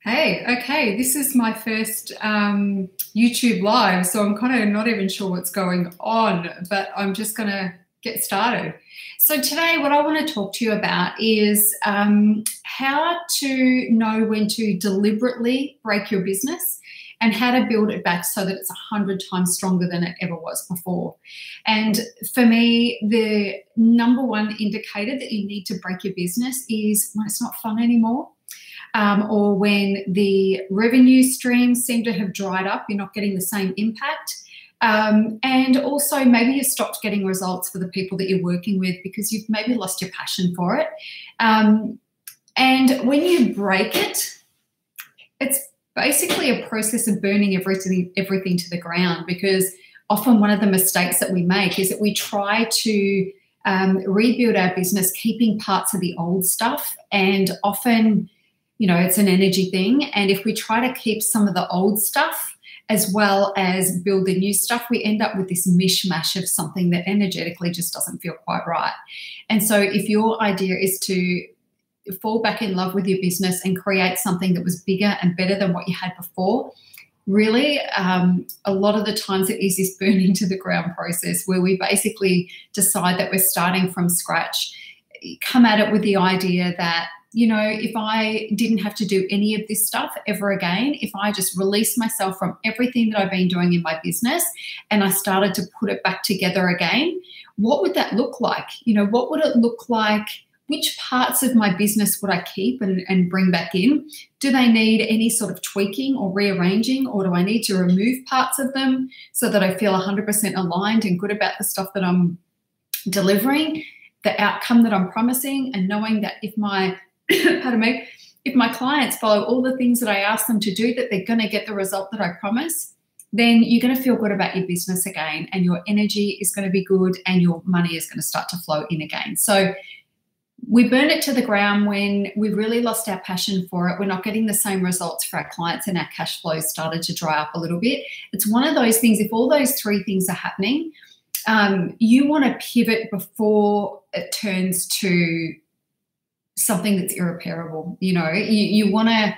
Hey, okay, this is my first YouTube live, so I'm kind of not even sure what's going on, but I'm just going to get started. So today what I want to talk to you about is how to know when to deliberately break your business and how to build it back so that it's 100 times stronger than it ever was before. And for me, the number one indicator that you need to break your business is when it's not fun anymore. Or when the revenue streams seem to have dried up, you're not getting the same impact. And also maybe you stopped getting results for the people that you're working with because you've maybe lost your passion for it. And when you break it, it's basically a process of burning everything to the ground, because often one of the mistakes that we make is that we try to rebuild our business keeping parts of the old stuff, and often it's an energy thing. And if we try to keep some of the old stuff as well as build the new stuff, we end up with this mishmash of something that energetically just doesn't feel quite right. And so if your idea is to fall back in love with your business and create something that was bigger and better than what you had before, really, a lot of the times it is this burning to the ground process where we basically decide that we're starting from scratch, come at it with the idea that, if I didn't have to do any of this stuff ever again, if I just released myself from everything that I've been doing in my business and I started to put it back together again, what would that look like? What would it look like? Which parts of my business would I keep and bring back in? Do they need any sort of tweaking or rearranging, or do I need to remove parts of them so that I feel 100% aligned and good about the stuff that I'm delivering, the outcome that I'm promising, and knowing that if my if my clients follow all the things that I ask them to do, that they're going to get the result that I promise, then you're going to feel good about your business again, and your energy is going to be good, and your money is going to start to flow in again. So we burn it to the ground when we've really lost our passion for it. We're not getting the same results for our clients, and our cash flow started to dry up a little bit. It's one of those things, if all those three things are happening, you want to pivot before it turns to something that's irreparable. You want to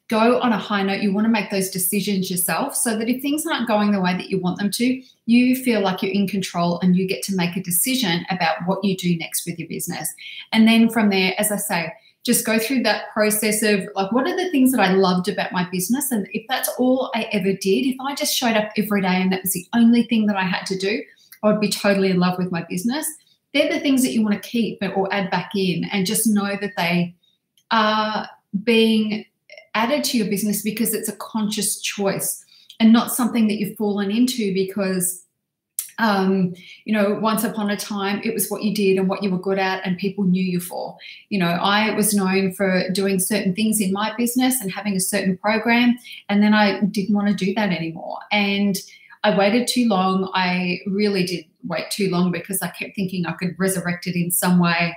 go on a high note. You want to make those decisions yourself so that if things aren't going the way that you want them to, you feel like you're in control and you get to make a decision about what you do next with your business. And then from there, as I say, just go through that process of like, what are the things that I loved about my business? And if that's all I ever did, if I just showed up every day and that was the only thing that I had to do, I would be totally in love with my business. They're the things that you want to keep or add back in, and just know that they are being added to your business because it's a conscious choice and not something that you've fallen into because, once upon a time it was what you did and what you were good at and people knew you for. I was known for doing certain things in my business and having a certain program, and then I didn't want to do that anymore. And I waited too long. I really did wait too long because I kept thinking I could resurrect it in some way.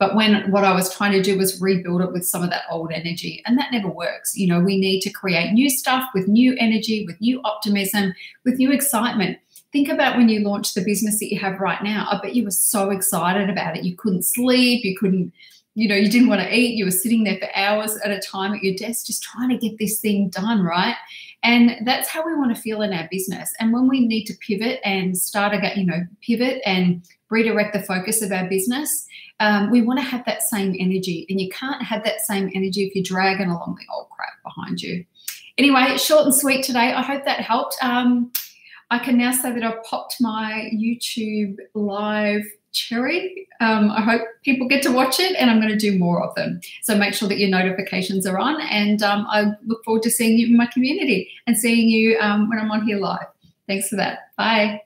But what I was trying to do was rebuild it with some of that old energy, and that never works. We need to create new stuff with new energy, with new optimism, with new excitement. Think about when you launched the business that you have right now. I bet you were so excited about it. You couldn't sleep. You couldn't, you didn't want to eat. You were sitting there for hours at a time at your desk just trying to get this thing done, right? And that's how we want to feel in our business. And when we need to pivot and start again, pivot and redirect the focus of our business, we want to have that same energy. And you can't have that same energy if you're dragging along the old crap behind you. Anyway, short and sweet today. I hope that helped. I can now say that I've popped my YouTube live cherry. I hope people get to watch it, and I'm going to do more of them. So make sure that your notifications are on, and I look forward to seeing you in my community and seeing you when I'm on here live. Thanks for that. Bye.